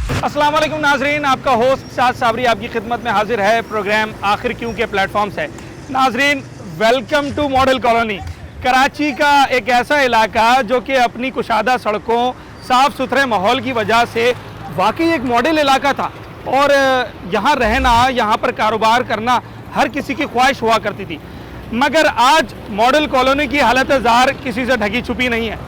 अस्सलाम वालेकुम नाजरीन, आपका होस्ट साद साबरी आपकी खिदमत में हाजिर है। प्रोग्राम आखिर क्यों के प्लेटफॉर्म से। नाजरीन, welcome to model colony, Karachi का एक ऐसा इलाका जो कि अपनी कुशादा सड़कों, साफ़ सुथरे माहौल की वजह से वाकई एक मॉडल इलाका था और यहाँ रहना, यहाँ पर कारोबार करना हर किसी की ख्वाहिश हुआ करती थी। मगर आज मॉडल कॉलोनी की हालत ज़ाहिर किसी से ढकी छुपी नहीं है।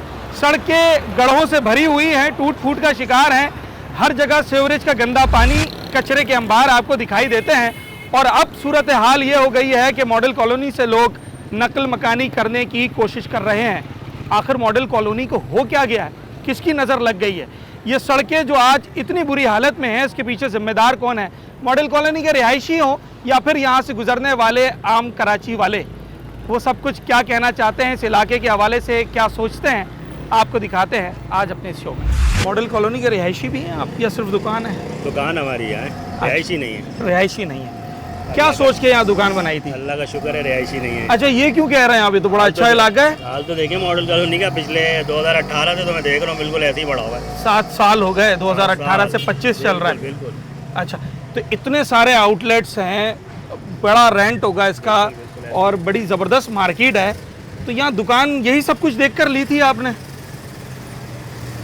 सड़कें गड्ढों से भरी हुई हैं, टूट फूट का शिकार हैं, हर जगह सीवरेज का गंदा पानी, कचरे के अंबार आपको दिखाई देते हैं। और अब सूरत हाल ये हो गई है कि मॉडल कॉलोनी से लोग नकल मकानी करने की कोशिश कर रहे हैं। आखिर मॉडल कॉलोनी को हो क्या गया है, किसकी नज़र लग गई है? ये सड़कें जो आज इतनी बुरी हालत में हैं, इसके पीछे जिम्मेदार कौन है? मॉडल कॉलोनी के रिहायशी हों या फिर यहाँ से गुजरने वाले आम कराची वाले? वो सब कुछ क्या कहना चाहते हैं, इस इलाके के हवाले से क्या सोचते हैं, आपको दिखाते हैं आज अपने इस शो में। मॉडल कॉलोनी के रिहायशी भी हैं आप या सिर्फ दुकान है? दुकान हमारी यहाँ है, रिहायशी नहीं है। रिहायशी नहीं है। क्या सोच के यहाँ दुकान बनाई थी? अल्लाह का शुक्र है रिहायशी नहीं है। अच्छा, ये क्यों कह रहे हैं? अभी तो बड़ा अच्छा इलाका है। हाल तो देखिए मॉडल कॉलोनी का पिछले 2018 से तो मैं देख रहा हूँ बिल्कुल ऐसे ही बढ़ा हुआ है। 7 साल हो गए, 2018 से 25 चल रहा है। बिल्कुल। अच्छा, तो इतने सारे आउटलेट्स हैं, बड़ा रेंट होगा इसका और बड़ी ज़बरदस्त मार्केट है, तो यहाँ दुकान यही सब कुछ देखकर ली थी आपने?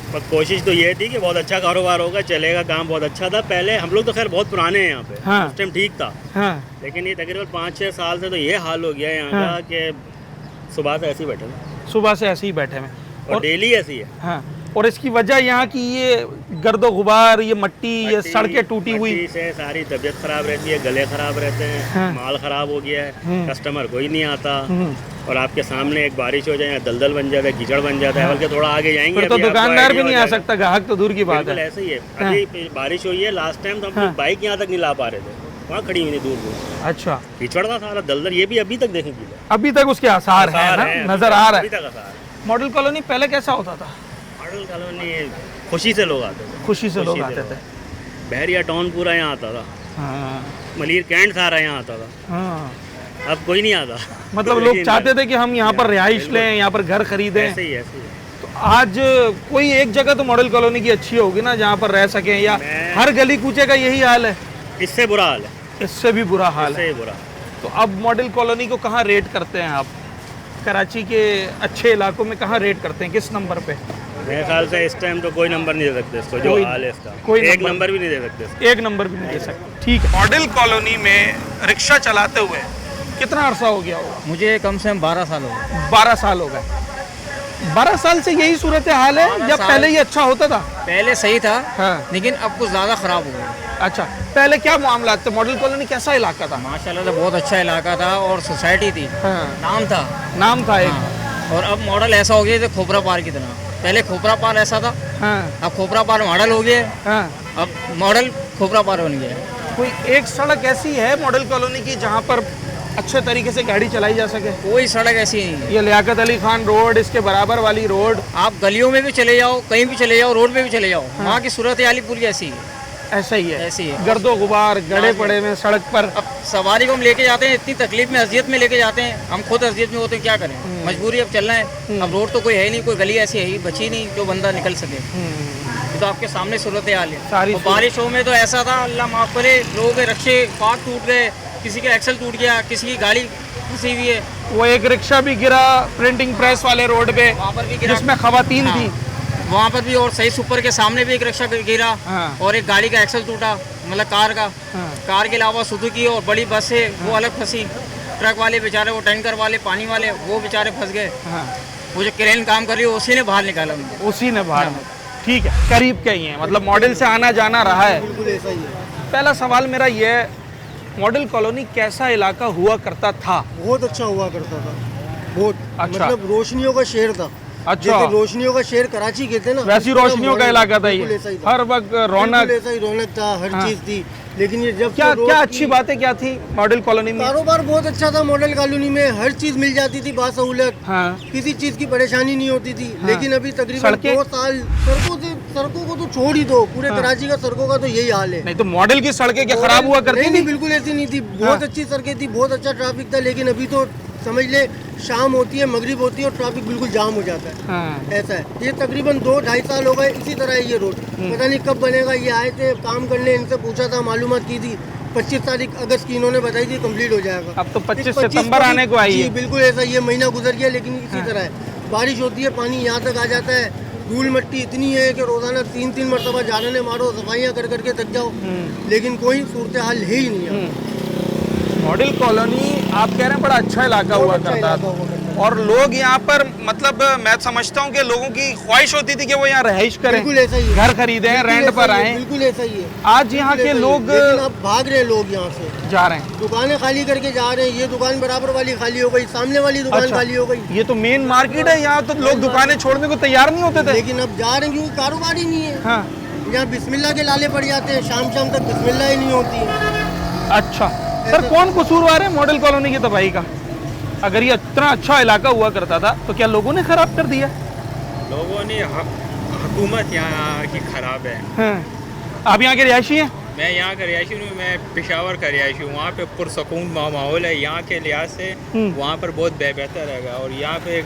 पर कोशिश तो ये थी कि बहुत अच्छा कारोबार होगा, चलेगा, काम बहुत अच्छा था। पहले हम लोग तो खैर बहुत पुराने हैं यहाँ पे। हाँ। उस टाइम ठीक था। हाँ। लेकिन ये तकरीबन 5-6 साल से तो ये हाल हो गया है यहाँ हाँ। का कि सुबह से ऐसे ही बैठे हैं सुबह से ऐसे ही बैठे हैं और डेली ऐसी है। हाँ, और इसकी वजह यहाँ की ये गर्दो गुबार, ये मट्टी, ये सड़कें टूटी हुई से सारी तबीयत खराब रहती है, गले खराब रहते हैं। हाँ। माल खराब हो गया है, कस्टमर कोई नहीं आता और आपके सामने एक बारिश हो जाए, दलदल बन जाता है, कीचड़ बन जाता है, बल्कि थोड़ा आगे जाएंगे फिर तो अभी आपको दुकानदार भी idea नहीं हो आ जाएगा। सकता, ग्राहक तो दूर की बात बिल्कुल है। ऐसे ही है। अभी बारिश हुई है, लास्ट टाइम तो हम हाँ। बाइक यहाँ तक नहीं ला पा रहे थे, वहाँ खड़ी हुई थी दूर दूर। अच्छा, कीचड़ का सारा दलदल ये भी अभी तक देखेंगे, अभी तक उसके आसार है ना, नजर आ रहा अभी है। तक आसार है। मॉडल कॉलोनी पहले कैसा होता था? मॉडल कॉलोनी खुशी से लोग आते थे, खुशी से लोग आते थे। बहरिया टाउन पूरा यहाँ आता था, हाँ। मलिर कैंट सारा यहाँ आता था, हाँ, अब कोई नहीं आता। मतलब लोग चाहते थे कि हम यहाँ पर रिहाइश लें, यहाँ पर घर खरीदें। ऐसे ही ऐसे ही। तो आज कोई एक जगह तो मॉडल कॉलोनी की अच्छी होगी ना, जहाँ पर रह सकें, या हर गली कूचे का यही हाल है? इससे बुरा हाल है, इससे भी बुरा हाल है। इससे बुरा। तो अब मॉडल कॉलोनी को कहाँ रेट करते हैं आप? कराची के अच्छे इलाकों में कहाँ रेट करते हैं, किस नंबर पे? मेरे ख्याल से इस टाइम तो कोई नंबर नहीं दे सकते इसको, जो हाल है इसका। कोई एक नंबर भी नहीं दे सकते इसको। एक नंबर भी नहीं दे सकते। ठीक है। मॉडल कॉलोनी में रिक्शा चलाते हुए कितना अरसा हो गया होगा? मुझे कम से कम 12 साल हो गए। 12 साल हो गए। 12 साल से यही सूरत हाल है या पहले ही अच्छा होता था? पहले सही था। हाँ। लेकिन अब कुछ ज़्यादा ख़राब हो गया। अच्छा, पहले क्या मामला थे? मॉडल कॉलोनी कैसा इलाका था? माशाल्लाह से बहुत अच्छा इलाका था और सोसाइटी थी। हाँ। नाम था। नाम था एक। हाँ। और अब मॉडल ऐसा हो गया जैसे खोपरा पार की तरह। पहले खोपरा पार ऐसा था, हाँ। अब खोपरा पार मॉडल हो गया, हाँ। अब मॉडल खोपरा पार बन गया। कोई एक सड़क ऐसी है मॉडल कॉलोनी की जहाँ पर अच्छे तरीके से गाड़ी चलाई जा सके? कोई सड़क ऐसी नहीं है। ये लियाकत अली खान रोड, इसके बराबर वाली रोड, आप गलियों में भी चले जाओ, कहीं भी चले जाओ, रोड पे भी चले जाओ, वहाँ की सूरत हाल पूरी ऐसी है। ऐसा ही है। ऐसी है। गर्दो गुबार, गड़े पड़े में सड़क पर। अब सवारी को हम लेके जाते हैं, इतनी तकलीफ में, अजियत में लेके जाते हैं, हम खुद अजियत में होते हैं, क्या करें? मजबूरी, अब चलना है। अब रोड तो कोई है नहीं, कोई गली ऐसी है ही बची नहीं जो बंदा निकल सके। ये तो आपके सामने सूरत हाल है। सारी और बारिशों में तो ऐसा था, अल्लाह माफ करे, लोगों के रक्षे पार्ट टूट गए, किसी का एक्सल टूट गया, किसी की गाड़ी फंसी हुई है। वो एक रिक्शा भी गिरा प्रिंटिंग प्रेस वाले रोड पे, वहाँ पर भी गिरा, जिसमें खवातीन थी। वहाँ पर भी, और सही सुपर के सामने भी एक रिक्शा गिरा। हाँ। और एक गाड़ी का एक्सल टूटा, मतलब कार का। हाँ। कार के अलावा सुजुकी और बड़ी बस है वो अलग फंसी। ट्रक वाले बेचारे, वो टैंकर वाले, पानी वाले, वो बेचारे फंस गए। हाँ। वो जो क्रेन काम कर रही है उसी ने बाहर निकाला उनको। उसी ने बाहर। ठीक है, करीब के ही है, मतलब मॉडल से आना जाना रहा है। बिल्कुल ऐसा ही है। पहला सवाल मेरा ये है, मॉडल कॉलोनी कैसा इलाका हुआ करता था? बहुत अच्छा हुआ करता था, बहुत। अच्छा। मतलब रोशनियों का शहर था। अच्छा। जैसे रोशनियों का शहर कराची कहते हैं ना, वैसी उस तरह रोशनियों का मॉडल इलाका था बिल्कुल ये, ऐसा ही था। हर वक्त बिल्कुल रौनक। ऐसा ही रौनक था, हर हाँ। चीज थी। लेकिन ये जब क्या से रोड क्या की- अच्छी बातें क्या थी मॉडल कॉलोनी में? कारोबार बहुत अच्छा था मॉडल कॉलोनी में, हर चीज मिल जाती थी बासहूलत। हाँ। किसी चीज की परेशानी नहीं होती थी। हाँ। लेकिन अभी तकरीबन सड़कें? 2 साल सड़कों को तो छोड़ ही दो, पूरे हाँ। कराची का सड़कों का तो यही हाल है। नहीं तो मॉडल की सड़कें क्या खराब हुआ करती नहीं, थी? नहीं, बिल्कुल ऐसी नहीं थी। बहुत हाँ। अच्छी सड़कें थी, बहुत अच्छा ट्रैफिक था। लेकिन अभी तो समझ ले शाम होती है, मगरिब होती है और ट्रैफिक बिल्कुल जाम हो जाता है। हाँ। ऐसा है। ये तकरीबन 2-2.5 साल हो गए इसी तरह है ये रोड। पता नहीं कब बनेगा। ये आए थे काम करने, इनसे पूछा था, मालूमात की थी, 25 तारीख अगस्त की इन्होंने बताई थी कंप्लीट हो जाएगा। अब तो 25 सितंबर आने को आई जी है। बिल्कुल ऐसा, ये महीना गुजर गया लेकिन इसी तरह है। बारिश होती है, पानी यहाँ तक आ जाता है, धूल मिट्टी इतनी है कि रोजाना 3-3 मरतबा झाड़ने मारो, सफाइयाँ कर करके थक जाओ, लेकिन कोई सूरत हाल है ही नहीं है। मॉडल कॉलोनी आप कह रहे हैं बड़ा अच्छा इलाका हुआ अच्छा करता इलाका था, हुआ करता और लोग यहाँ पर मतलब मैं समझता हूँ कि लोगों की ख्वाहिश होती थी कि वो यहाँ रहाइश करें, बिल्कुल ऐसा ही है। घर खरीदें, बिल्कुल रेंट ऐसा पर ही है, आए। बिल्कुल ऐसा ही है। आज यहाँ बिल्कुल के ऐसा ही है। लोग लेकिन अब भाग रहे हैं लोग यहाँ से, जा रहे हैं। दुकानें खाली करके जा रहे हैं। ये दुकान बराबर वाली खाली हो गई, सामने वाली दुकान अच्छा। खाली हो गई, ये तो मेन मार्केट है, यहाँ तो लोग दुकानें छोड़ने को तैयार नहीं होते थे। लेकिन अब जा रहे हैं क्योंकि कारोबार ही नहीं है। हाँ। यहाँ बिस्मिल्लाह के लाले पड़ जाते हैं, शाम शाम तक बिस्मिल्लाह ही नहीं होती है। अच्छा सर, कौन कसूरवार है मॉडल कॉलोनी की तबाही का? अगर ये इतना अच्छा इलाका हुआ करता था तो क्या लोगों ने खराब कर दिया? लोगों ने हुकूमत यहाँ की ख़राब है। हाँ। आप यहाँ के रिहायशी हैं? मैं यहाँ का रिहायशी हूँ, मैं पेशावर का रिहायशी हूँ। वहाँ पे पुरसकून माहौल है यहाँ के लिहाज से, वहाँ पर बहुत बेहतर है। और यहाँ पे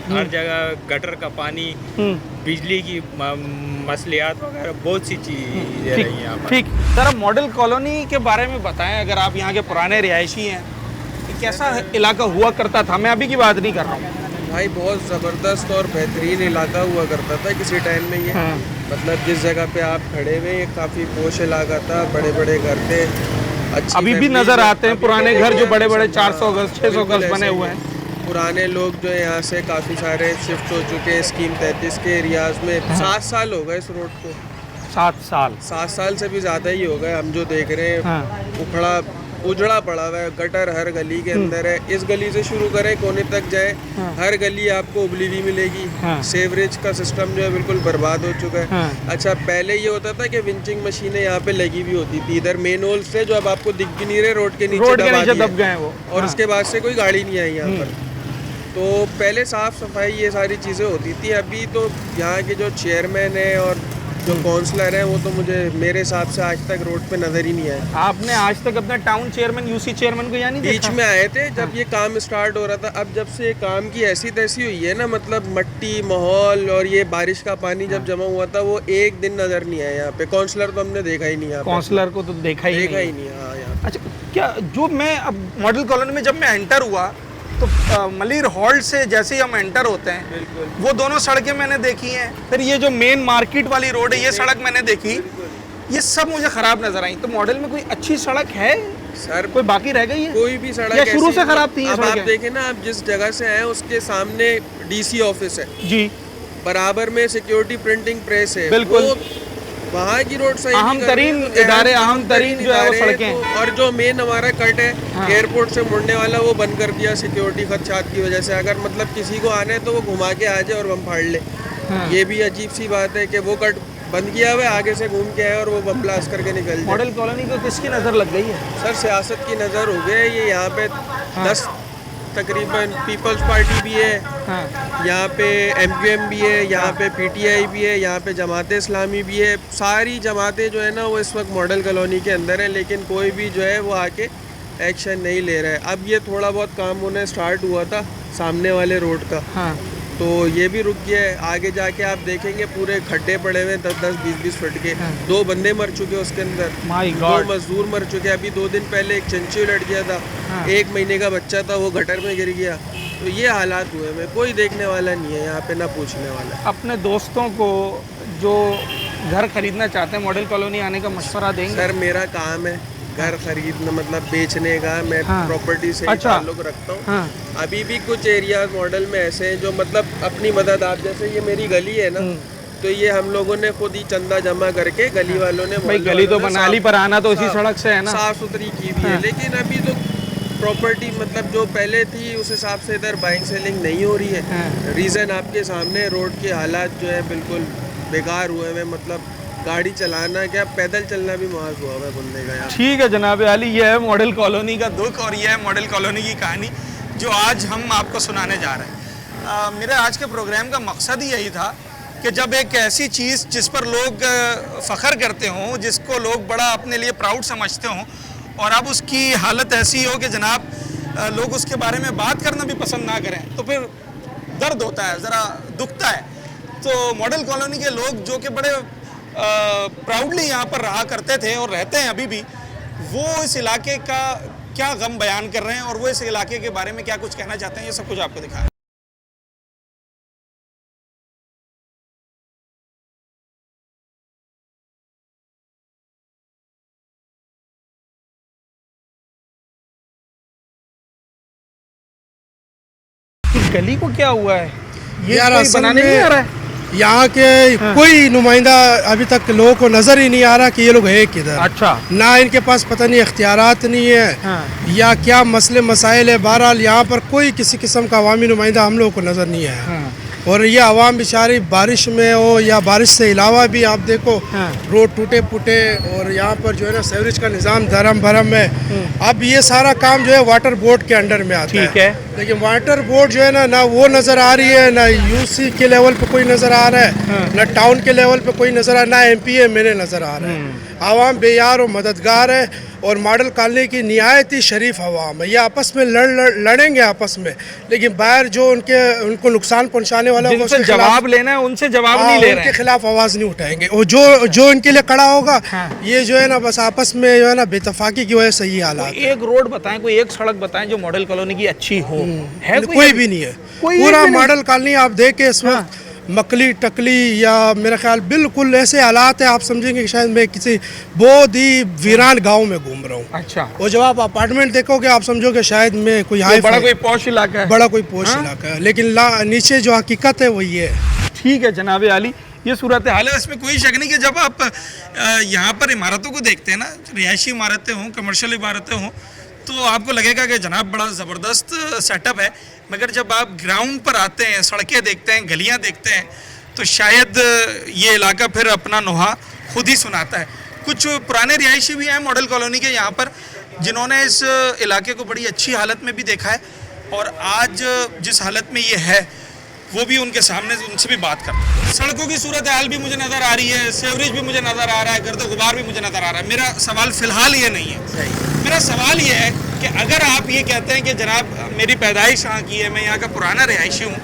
हर जगह गटर का पानी, बिजली की मसलियात वगैरह बहुत सी चीज़ें रही हैं यहाँ पर। ठीक सर, अब मॉडल कॉलोनी के बारे में बताएं, अगर आप यहाँ के पुराने रिहायशी हैं, कि कैसा इलाका हुआ करता था? मैं अभी की बात नहीं कर रहा हूँ भाई, बहुत ज़बरदस्त और बेहतरीन इलाका हुआ करता था किसी टाइम में ये। हाँ। मतलब जिस जगह पे आप खड़े हुए, ये काफ़ी पोश इलाका था, बड़े बड़े घर थे, अच्छी अभी भी फैमिली नजर में- आते हैं अभी पुराने भी घर जो हैं। बड़े-बड़े हाँ, 400 गज, 600 बिल्कुल गज बने ऐसे ही हुए है। हैं। पुराने लोग जो है यहाँ से काफ़ी सारे शिफ्ट हो चुके हैं स्कीम 33 के एरियाज में। 7 साल हो गए इस रोड को, 7 साल। 7 साल से भी ज़्यादा ही हो गए। हम जो देख रहे हैं हाँ। उखड़ा उजड़ा पड़ा हुआ है, गटर हर गली के अंदर है। इस गली से शुरू करें कोने तक जाए, हर गली आपको उबली हुई मिलेगी। हाँ। सेवरेज का सिस्टम जो है बिल्कुल बर्बाद हो चुका है। हाँ। अच्छा, पहले ये होता था कि विंचिंग मशीनें यहाँ पे लगी हुई होती थी इधर मेन होल से, जो अब आपको दिख भी नहीं रहे, रोड के नीचे रोड के दबा नीचे दिए। दब गए हैं वो। और हाँ। उसके बाद से कोई गाड़ी नहीं आई यहाँ पर। तो पहले साफ सफाई ये सारी चीज़ें होती थी। अभी तो यहाँ के जो चेयरमैन है और जो काउंसलर है, वो तो मुझे मेरे हिसाब से आज तक रोड पे नज़र ही नहीं आए। आपने आज तक अपने टाउन चेयरमैन, यूसी चेयरमैन को यहाँ नहीं बीच देखा? में आए थे जब ये काम स्टार्ट हो रहा था। अब जब से काम की ऐसी तैसी हुई है ना, मतलब मट्टी माहौल और ये बारिश का पानी जब जमा हुआ था, वो एक दिन नज़र नहीं आया यहाँ पे। काउंसलर तो हमने देखा ही नहीं यहाँ पे। काउंसलर को तो देखा ही देखा नहीं। ही नहीं। हाँ यहाँ पे। अच्छा, क्या जो मैं अब मॉडल कॉलोनी में जब मैं एंटर हुआ तो मलिर हॉल्ट से जैसे ही हम एंटर होते हैं, बिल्कुल वो दोनों सड़कें मैंने देखी हैं। फिर ये जो मेन मार्केट वाली रोड है, ये सड़क मैंने देखी, ये सब मुझे खराब नजर आई। तो मॉडल में कोई अच्छी सड़क है? सर, कोई बाकी रह गई है? कोई भी सड़क या शुरू ऐसी से नहीं। खराब थी ये अब आप सड़कें? देखें ना, आप जिस जगह से आए उसके सामने डीसी ऑफिस है, जी बराबर में सिक्योरिटी प्रिंटिंग प्रेस है। बिल्कुल। वो वहाँ की रोड सही अहम नहीं कर रही है, तरीन तो इदारे, अहम तरीन जो है वो इदारे, सड़कें तो- और जो मेन हमारा कट है हाँ। एयरपोर्ट से मुड़ने वाला, वो बंद कर दिया सिक्योरिटी खदशात की वजह से। अगर मतलब किसी को आना है तो वो घुमा के आ जाए और बम फाड़ ले। हाँ। ये भी अजीब सी बात है कि वो कट बंद किया हुआ है, आगे से घूम के आए और वो बम ब्लास्ट करके निकल जाए। मॉडल कॉलोनी को किसकी नज़र लग गई है? सर, सियासत की नज़र हो गई है ये। यहाँ पे 10 तकरीबन पीपल्स पार्टी भी है, हाँ। यहाँ पे MQM भी है, यहाँ पे PTI भी है, यहाँ पे जमात इस्लामी भी है। सारी जमातें जो है ना वो इस वक्त मॉडल कॉलोनी के अंदर है, लेकिन कोई भी जो है वो आके एक्शन नहीं ले रहा है। अब ये थोड़ा बहुत काम होने स्टार्ट हुआ था सामने वाले रोड का, हाँ। तो ये भी रुक गया है। आगे जाके आप देखेंगे पूरे खड्डे पड़े हुए 10-10, 20-20 फुट के। 2 बंदे मर चुके उसके अंदर, My 2 God। मजदूर मर चुके। अभी 2 दिन पहले एक चंची उलट गया था, 1 महीने का बच्चा था, वो गटर में गिर गया। तो ये हालात हुए हैं। कोई देखने वाला नहीं है यहाँ पे, ना पूछने वाला। अपने दोस्तों को जो घर खरीदना चाहते हैं मॉडल कॉलोनी आने का मशवरा देंगे? सर, मेरा काम है घर खरीदना, मतलब बेचने का। मैं हाँ। प्रॉपर्टी से अच्छा। ताल्लुक रखता हूँ। हाँ। अभी भी कुछ एरियाज मॉडल में ऐसे हैं जो मतलब अपनी मदद, आप जैसे ये मेरी गली है ना, तो ये हम लोगों ने खुद ही चंदा जमा करके गली वालों ने, भाई मोहल्ले गली तो वालों ने बना ली, पर आना तो इसी साफ- सड़क से है ना। साफ सुथरी की भी है। हाँ। लेकिन अभी तो प्रॉपर्टी मतलब जो पहले थी उस हिसाब से इधर बाइंग सेलिंग नहीं हो रही है। हाँ। रीज़न आपके सामने, रोड के हालात जो है बिल्कुल बेकार हुए हैं। मतलब गाड़ी चलाना क्या, पैदल चलना भी मुहाल हुआ है बंदे का यहाँ। ठीक है जनाब अली, ये है मॉडल कॉलोनी का दुख और ये है मॉडल कॉलोनी की कहानी जो आज हम आपको सुनाने जा रहे हैं। मेरे आज के प्रोग्राम का मकसद ही यही था कि जब एक ऐसी चीज़ जिस पर लोग फ़ख्र करते हों, जिसको लोग बड़ा अपने लिए प्राउड समझते हों, और अब उसकी हालत ऐसी हो कि जनाब लोग उसके बारे में बात करना भी पसंद ना करें तो फिर दर्द होता है, ज़रा दुखता है। तो मॉडल कॉलोनी के लोग जो कि बड़े प्राउडली यहाँ पर रहा करते थे और रहते हैं अभी भी, वो इस इलाके का क्या गम बयान कर रहे हैं और वो इस इलाके के बारे में क्या कुछ कहना चाहते हैं, ये सब कुछ आपको दिखाएं। इस गली को क्या हुआ है? ये यार कोई असल बनाने नहीं आ रहा है? यहाँ के कोई नुमाइंदा अभी तक लोगों को नजर ही नहीं आ रहा कि ये लोग है किधर। अच्छा। ना इनके पास पता नहीं इख्तियारात नहीं है या क्या मसले मसाइल है। बहरहाल यहाँ पर कोई किसी किस्म का अवामी नुमाइंदा हम लोगों को नजर नहीं आया। और ये आवाम बेचारी बारिश में हो या बारिश से अलावा भी आप देखो रोड टूटे फूटे और यहाँ पर जो है ना सीवरेज का निज़ाम धर्म भरम है। अब ये सारा काम जो है वाटर बोर्ड के अंडर में आता ठीक है। लेकिन वाटर बोर्ड जो है ना वो नज़र आ रही है, ना यूसी के लेवल पे कोई नज़र आ रहा है, ना टाउन के लेवल पे कोई नज़र आ रहा है, ना एमपी एमएलए नज़र आ रहा है। आवाम बेयार और मददगार है और मॉडल कॉलोनी की निहायत ही शरीफ आवाम है। ये आपस में लड़ेंगे आपस में, लेकिन बाहर जो उनको नुकसान पहुंचाने वाला होगा जिनसे जवाब लेना है उनसे जवाब नहीं ले रहे हैं। उनके खिलाफ आवाज़ नहीं उठाएंगे। और जो इनके लिए खड़ा होगा ये जो है ना बस आपस में जो है ना बेतफाकी की वजह से ये हालात। एक रोड बताएं, कोई एक सड़क बताएं जो मॉडल कॉलोनी की अच्छी हो। है कोई भी नहीं है। पूरा मॉडल कॉलोनी आप देखे इस वक्त मकली टकली या मेरा ख्याल बिल्कुल ऐसे हालात है, आप समझेंगे कि शायद मैं किसी बहुत ही वीरान गांव में घूम रहा हूँ। अच्छा। और जब आप अपार्टमेंट देखोगे आप समझोगे शायद मैं कोई बड़ा कोई पॉश इलाका है, बड़ा कोई पॉश इलाका है, लेकिन नीचे जो हकीकत है वही है। ठीक है जनाब आली, ये सूरत हाल है, इसमें कोई शक नहीं कि जब आप यहाँ पर इमारतों को देखते हैं ना, रिहायशी इमारतें हों, कमर्शियल इमारतें हों, तो आपको लगेगा कि जनाब बड़ा ज़बरदस्त सेटअप है। मगर जब आप ग्राउंड पर आते हैं, सड़कें देखते हैं, गलियां देखते हैं, तो शायद ये इलाका फिर अपना नोहा खुद ही सुनाता है। कुछ पुराने रिहायशी भी हैं मॉडल कॉलोनी के यहाँ पर, जिन्होंने इस इलाके को बड़ी अच्छी हालत में भी देखा है और आज जिस हालत में ये है वो भी उनके सामने, उनसे भी बात कर। सड़कों की सूरत हाल भी मुझे नज़र आ रही है, सीवरेज भी मुझे नज़र आ रहा है, गर्द गुबार भी मुझे नज़र आ रहा है। मेरा सवाल फ़िलहाल ये नहीं है। मेरा सवाल ये है कि अगर आप ये कहते हैं कि जनाब मेरी पैदाइश यहाँ की है, मैं यहाँ का पुराना रिहायशी हूँ,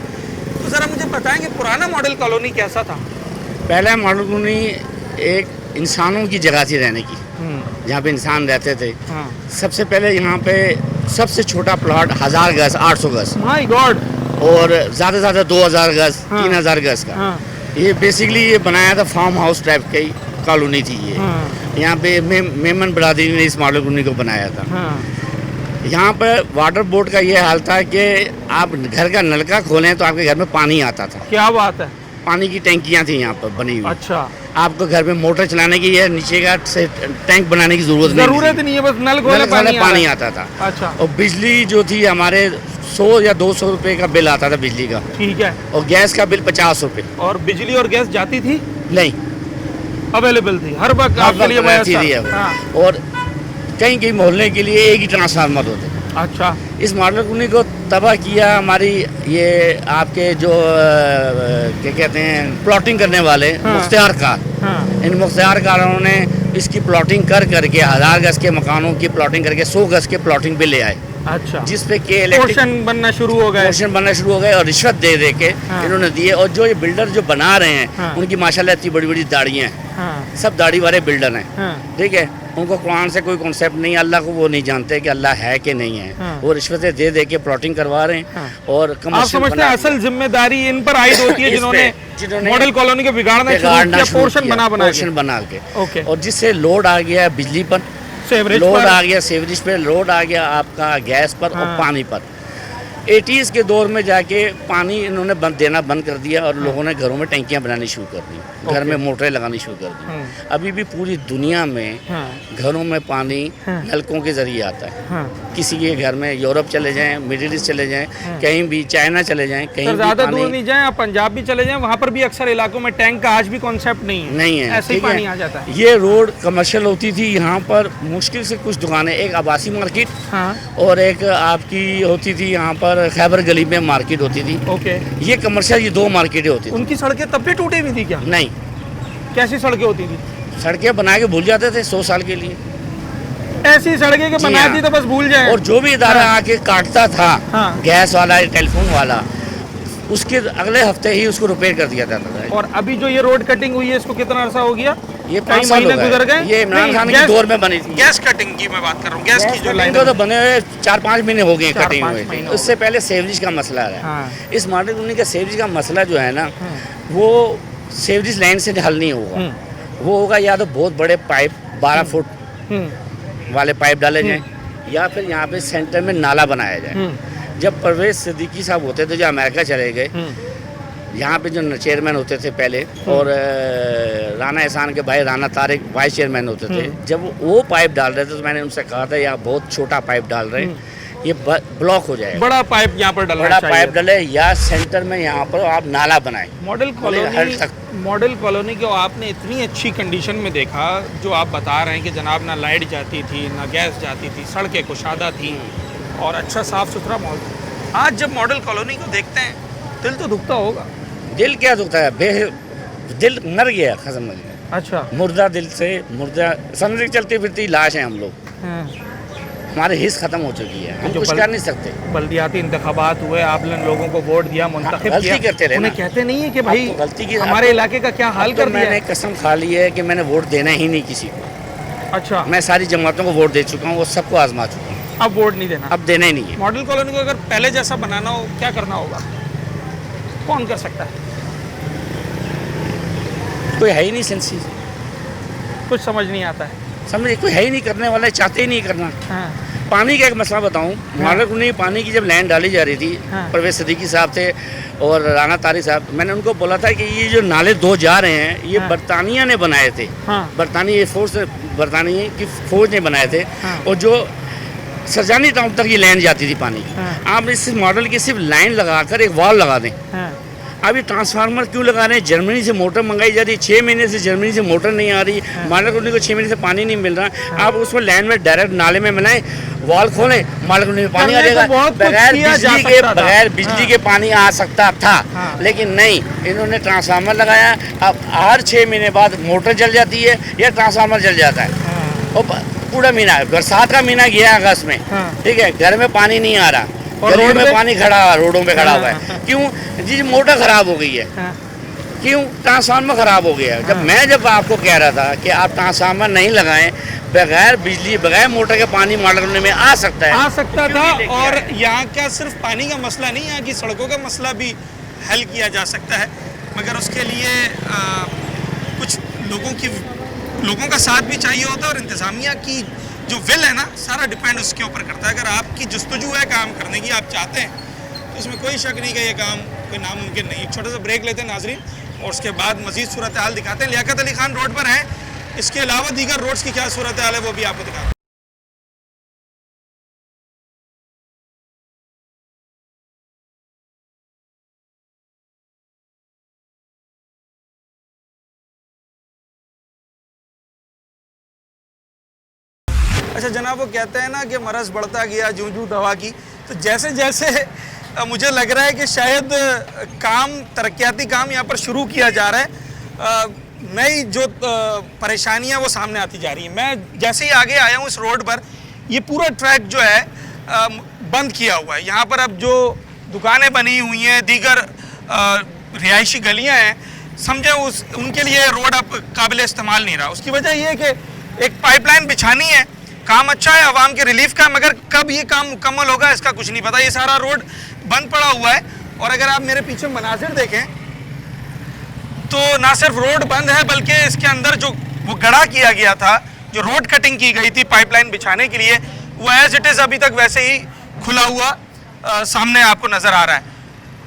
तो ज़रा मुझे बताएं कि पुराना मॉडल कॉलोनी कैसा था? पहला मॉडल कॉलोनी एक इंसानों की जगह थी रहने की, जहाँ पे इंसान रहते थे। सबसे पहले यहाँ पे सबसे छोटा प्लॉट 1000 गज, 800 गज, माय गॉड, और ज़्यादा से ज़्यादा 2000 गज, 3000 गज का। ये बेसिकली ये बनाया था फार्म हाउस टाइप की कॉलोनी थी ये। यहाँ पे मेमन बरादरी ने इस मॉडल कॉलोनी को बनाया था। यहाँ पर वाटर बोर्ड का ये हाल था कि आप घर का नलका खोलें तो आपके घर में पानी आता था। क्या बात है? पानी की टैंकियाँ थी यहाँ पर बनी हुई। अच्छा। आपको घर में मोटर चलाने की या नीचे का टैंक बनाने की जरूरत नहीं है, बस नल खोले पानी आता था। अच्छा। और बिजली जो थी हमारे 100 या 200 रुपए का बिल आता था बिजली का। ठीक है। और गैस का बिल 50 रुपए। और बिजली और गैस जाती थी? नहीं, अवेलेबल थी हर वक्त आपके लिए रहती थी। और कहीं कहीं मोहल्ले के लिए एक ही ट्रांसफार्मर होते। अच्छा। इस मॉडल कॉलोनी को तबाह किया हमारी ये आपके जो क्या कहते हैं प्लॉटिंग करने वाले मुख्तियार कार। इन मुख्तियार कारों ने इसकी प्लॉटिंग करके 1000 गज के मकानों की प्लॉटिंग करके 100 गज के प्लॉटिंग बिल ले आए। अच्छा। जिस पे के पोर्शन बनना शुरू हो गए, और रिश्वत दे के इन्होंने दिए। और जो ये बिल्डर जो बना रहे हैं उनकी माशाल्लाह इतनी बड़ी बड़ी दाढ़ियाँ हैं, सब दाढ़ी वाले बिल्डर हैं। ठीक है, उनको कुरान से कोई कॉन्सेप्ट नहीं, अल्लाह को वो नहीं जानते कि अल्लाह है कि नहीं है। वो रिश्वतें दे के प्लॉटिंग करवा रहे हैं। और आप समझते हैं असल जिम्मेदारी इन पर आइड होती है जिन्होंने मॉडल कॉलोनी को बिगाड़ना पोर्शन बना के। और जिससे लोड आ गया बिजली पर, लोड आ गया सीवरेज पे, लोड आ गया आपका गैस पर और पानी पर। 80s के दौर में जाके पानी इन्होंने देना बंद कर दिया और लोगों ने घरों में टैंकियां बनानी शुरू कर दी, घर में मोटरें लगानी शुरू कर दी। अभी भी पूरी दुनिया में घरों में पानी नलकों के जरिए आता है। किसी के घर में यूरोप चले जाएं, मिडिल ईस्ट चले जाएं, कहीं भी चाइना चले जाएं, कहीं ज़्यादा दूर नहीं जाएं, आप पंजाब भी चले जाएं, वहाँ पर भी अक्सर इलाकों में टैंक का आज भी कॉन्सेप्ट नहीं है, ऐसे ही पानी आ जाता है। ये रोड कमर्शियल होती थी, यहाँ पर मुश्किल से कुछ दुकानें, एक आबासी मार्केट और एक आपकी होती थी यहाँ पर खैबर गली में मार्केट होती थी। ओके। ये कमर्शियल, ये 2 मार्केटें होती थी। उनकी सड़कें तब भी टूटी हुई थी क्या? नहीं। कैसी सड़कें होती थी? सड़कें बना के भूल जाते थे 100 साल के लिए। ऐसी सड़कें के जी बना हाँ। दी तो बस भूल जाए। और जो भी इदारा आके काटता था हाँ। गैस वाला टेलीफोन वाला, उसके अगले हफ्ते ही उसको रिपेयर कर दिया जाता था। और अभी जो ये रोड कटिंग हुई है इसको कितना अरसा हो गया? ये कई 5 साल महीने हो गए। गुजर गए? ये इमरान नहीं, खान के गैस- दौर में बनी थी। गैस कटिंग की मैं बात कर रहा हूँ, गैस की जो लाइन तो बने हुए 4-5 महीने हो गए कटिंग 4-5 हुए थे। महीने हो उससे पहले सेवरेज का मसला है। हाँ। इस मॉडल कॉलोनी का सेवरेज का मसला जो है ना, वो सेवरेज लाइन से हल नहीं होगा। वो होगा या तो बहुत बड़े पाइप 12 फुट वाले पाइप डाले जाएं, या फिर यहाँ पे सेंटर में नाला बनाया जाए। जब परवेज सिद्दीकी साहब होते थे, जो अमेरिका चले गए, यहाँ पे जो चेयरमैन होते थे पहले, और राना एहसान के भाई राना तारिक वाइस चेयरमैन होते थे, जब वो पाइप डाल रहे थे तो मैंने उनसे कहा था यार बहुत छोटा पाइप डाल रहे हैं, ये ब्लॉक हो जाएगा, बड़ा पाइप यहाँ पर डलना बड़ा चाहिए। पाइप डले या सेंटर में यहाँ पर आप नाला बनाएं। मॉडल हर कॉलोनी तक मॉडल कॉलोनी को आपने इतनी अच्छी कंडीशन में देखा, जो आप बता रहे हैं कि जनाब ना लाइट जाती थी ना गैस जाती थी, सड़कें कुशादा थी और अच्छा साफ सुथरा माहौल था। आज जब मॉडल कॉलोनी को देखते हैं दिल तो दुखता होगा। दिल क्या दुखता है, दिल मर गया, खत्म हो गया, अच्छा। मुर्दा दिल से, मुर्दा समझ के चलती फिरती लाश हैं हम लोग, हमारी हिस्स खत्म हो चुकी है, हम जो कुछ कर नहीं सकते। बल्दियाती इंतखाबात हुए, आपने लोगों को वोट दिया, मुंतखब गलती किया, करते रहे उन्हें ना। कहते नहीं है कि भाई अब तो गलती की, हमारे इलाके का क्या हाल कर दिया मैंने है? कसम खा ली है कि मैंने वोट देना ही नहीं किसी को। अच्छा, मैं सारी जमातों को वोट दे चुका हूँ, वो सबको आजमा चुका हूँ, अब वोट नहीं देना। अब देना ही नहीं है। मॉडल कॉलोनी को अगर पहले जैसा बनाना हो क्या करना होगा? कौन कर सकता है? कोई है ही नहीं सेंसी, कुछ समझ नहीं आता है। समझे, कोई है ही नहीं करने वाला, चाहते ही नहीं करना। हाँ। पानी का एक मसला बताऊं, मॉडल कॉलोनी पानी की जब लाइन डाली जा रही थी, हाँ। परवेज सिद्दीकी साहब थे और राना तारिक साहब, मैंने उनको बोला था कि ये जो नाले 2 जा रहे हैं, ये हाँ। बरतानिया ने बनाए थे, हाँ। बरतानिया फोर्स, बरतानिया की फौज ने बनाए थे, हाँ। और जो सरजानी टाउन तक ये लाइन जाती थी पानी की। हाँ। आप इस मॉडल की सिर्फ लाइन लगाकर एक वॉल लगा दें। हाँ। अब ये ट्रांसफार्मर क्यों लगा रहे हैं? जर्मनी से मोटर मंगाई जा रही है, 6 महीने से जर्मनी से मोटर नहीं आ रही, मॉडल कॉलोनी को 6 महीने से पानी नहीं मिल रहा। आप उसमें लाइन में डायरेक्ट नाले में बनाएं, वॉल खोलें, मॉडल कॉलोनी में पानी आ करने को जाएगा। बहुत कुछ बगैर किया जा बिजली के, सकता था। बगैर बिजली के पानी आ सकता था, लेकिन नहीं, इन्होंने ट्रांसफार्मर लगाया। अब हर 6 महीने बाद मोटर जल जाती है या ट्रांसफार्मर जल जाता है। और पूरा महीना, बरसात का महीना गया अगस्त में, ठीक है, घर में पानी नहीं आ रहा, और गलियों रोड में पे? पानी खड़ा हुआ, रोडों पे खड़ा हुआ है। क्यों जी? मोटर खराब हो गई है। क्यों? ट्रांसफार्मर खराब हो गया है। जब आपको कह रहा था कि आप ट्रांसफार्मर नहीं लगाएं, बगैर बिजली, बगैर मोटर के पानी मॉडल कॉलोनी में आ सकता है, आ सकता क्यों था। नहीं लेके और आए? यहाँ का सिर्फ पानी का मसला नहीं, यहाँ की सड़कों का मसला भी हल किया जा सकता है, मगर उसके लिए कुछ लोगों का साथ भी चाहिए होता है, और इंतज़ामिया की जो विल है ना, सारा डिपेंड उसके ऊपर करता है। अगर आपकी जस्तजू है काम करने की, आप चाहते हैं, तो इसमें कोई शक नहीं कि ये काम कोई नामुमकिन नहीं। एक छोटा सा ब्रेक लेते हैं नाजरीन, और उसके बाद मज़ीद सूरत हाल दिखाते हैं। लियाकत अली खान रोड पर हैं, इसके अलावा दीगर रोड्स की क्या सूरत हाल है वो भी आपको दिखाते हैं। अच्छा जनाब, वो कहते हैं ना कि मरज़ बढ़ता गया जूं जूं दवा की, तो जैसे जैसे मुझे लग रहा है कि शायद तरक्याती काम यहाँ पर शुरू किया जा रहा है, नई जो परेशानियाँ वो सामने आती जा रही हैं। मैं जैसे ही आगे आया हूँ इस रोड पर, ये पूरा ट्रैक जो है बंद किया हुआ है। यहाँ पर अब जो दुकानें बनी हुई हैं, दीगर रिहायशी गलियाँ हैं, समझे उनके लिए रोड अब काबिल इस्तेमाल नहीं रहा। उसकी वजह ये है कि एक पाइपलाइन बिछानी है, काम अच्छा है आवाम के रिलीफ का, मगर कब ये काम मुकम्मल होगा इसका कुछ नहीं पता। ये सारा रोड बंद पड़ा हुआ है, और अगर आप मेरे पीछे मनाजिर देखें तो ना सिर्फ रोड बंद है, बल्कि इसके अंदर जो वो गड़ा किया गया था, जो रोड कटिंग की गई थी पाइपलाइन बिछाने के लिए, वो एज इट इज़ अभी तक वैसे ही खुला हुआ सामने आपको नज़र आ रहा है।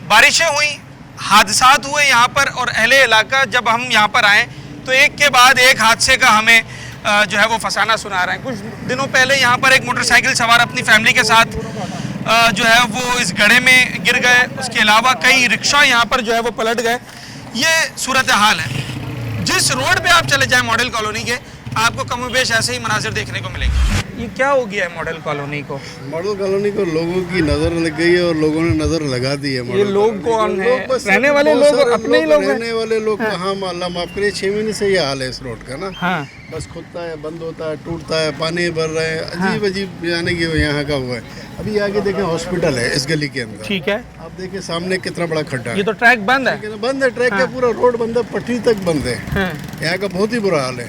बारिशें हुई, हादसात हुए यहाँ पर, और अहले इलाका जब हम यहाँ पर आए तो एक के बाद एक हादसे का हमें जो है वो फसाना सुना रहे हैं। कुछ दिनों पहले यहाँ पर एक मोटरसाइकिल सवार अपनी फैमिली के साथ जो है वो इस गड्ढे में गिर गए। उसके अलावा कई रिक्शा यहाँ पर जो है वो पलट गए। ये सूरत हाल है। जिस रोड पे आप चले जाएं मॉडल कॉलोनी के, आपको कमोबेश ऐसे ही मनाजिर देखने को मिलेंगे। ये क्या हो गया है मॉडल कॉलोनी को? मॉडल कॉलोनी को लोगों की नजर लग गई है और लोगों ने नजर लगा दी है। ये लोग कौन है? रहने वाले लोग अपने ही लोग हैं। रहने वाले लोग कहाँ, अल्लाह माफ करे, 6 महीने से ये हाल है इस रोड का ना। हाँ। बस खुदता है, बंद होता है, टूटता है, पानी भर रहे हैं, अजीब अजीब यानी कि यहाँ का हुआ है। अभी आगे देखें हॉस्पिटल है इस गली के अंदर, ठीक है। आप देखिए सामने कितना बड़ा खड्डा है। ये तो ट्रैक बंद है। बंद है ट्रैक का पूरा रोड बंद है, पटरी तक बंद है। यहाँ का बहुत ही बुरा हाल है।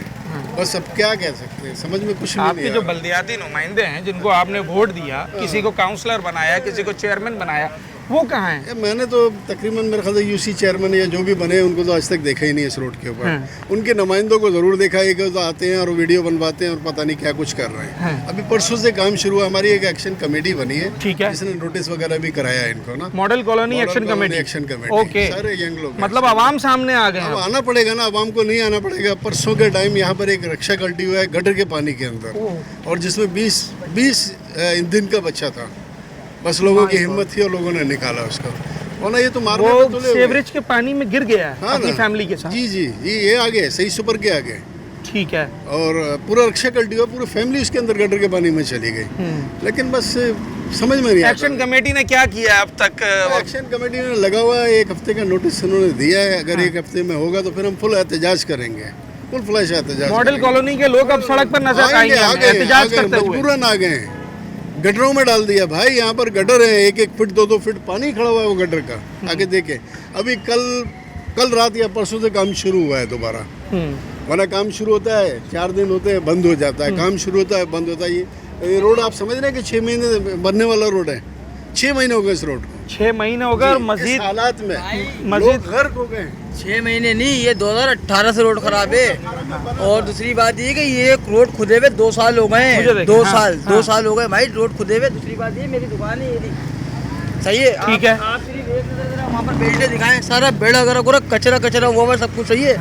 बस अब क्या कह सकते हैं, समझ में कुछ नहीं आपके जो बल्दियाती नुमाइंदे हैं जिनको आपने वोट दिया, किसी को काउंसलर बनाया, किसी को चेयरमैन बनाया, वो कहाँ हैं? मैंने तो तकरीबन मेरे ख्याल से यूसी चेयरमैन या जो भी बने उनको तो आज तक देखा ही नहीं इस रोड के ऊपर। उनके नुमाइंदों को जरूर देखा है कि तो आते हैं और वीडियो बनवाते हैं और पता नहीं क्या कुछ कर रहे हैं। अभी परसों से काम शुरू हुआ, हमारी एक एक्शन कमेटी बनी है, ठीक है, जिसने नोटिस वगैरह भी कराया है इनको ना। Model colony action committee. Action committee, okay, सारे यंग लोग, मतलब आवाम सामने आ गए। अब आना पड़ेगा ना, आवाम को नहीं आना पड़ेगा। परसों के टाइम यहाँ पर एक रक्षा कल्टी हुआ है गटर के पानी के अंदर, और जिसमें 20 दिन का बच्चा था। बस लोगों की हिम्मत थी और लोगों ने निकाला उसको, वरना ये तो मारने पे तुले हुए। सेवरेज के पानी में गिर गया है अपनी फैमिली के साथ। जी जी, ये आगे सही सुपर के आगे, ठीक है। और पूरा रक्षा कल्टी हुआ, पूरी फैमिली उसके अंदर गटर के पानी में चली गई। लेकिन बस समझ में नहीं आता। एक्शन कमेटी ने क्या किया अब तक? एक्शन कमेटी ने लगा हुआ है, 1 हफ्ते का नोटिस उन्होंने दिया है। अगर 1 हफ्ते में होगा तो फिर हम फुल एहतजाज करेंगे, फुल फ्लैश एहतजाज। मॉडल कॉलोनी के लोग अब सड़क पर नजर आएंगे एहतजाज करते हुए। मजबूरन आ गए, गटरों में डाल दिया भाई। यहाँ पर गटर है, 1-1 फीट 2-2 फीट पानी खड़ा हुआ है वो गटर का। आगे देखे, अभी कल रात या परसों से काम शुरू हुआ है दोबारा। वरना काम शुरू होता है 4 दिन होते हैं, बंद हो जाता है। काम शुरू होता है, बंद होता है। ये रोड आप समझ रहे हैं कि 6 महीने बनने वाला रोड है। 6 महीने हो गए इस रोड को, 6 महीने हो गए, और मजीद हालात में मजीद गर्क हो गए। 6 महीने नहीं, ये 2018 से रोड खराब है। और दूसरी बात ये कि ये रोड खुदे हुए 2 साल हो गए हैं। 2 साल हो गए भाई रोड खुदे हुए। दूसरी बात ये, मेरी दुकान है ये, सही है, ठीक है। आप सिर्फ एक नजर वहाँ पर बेल्टे दिखाएं, सारा बेड़ वगैरह कचरा हुआ सब कुछ सही है।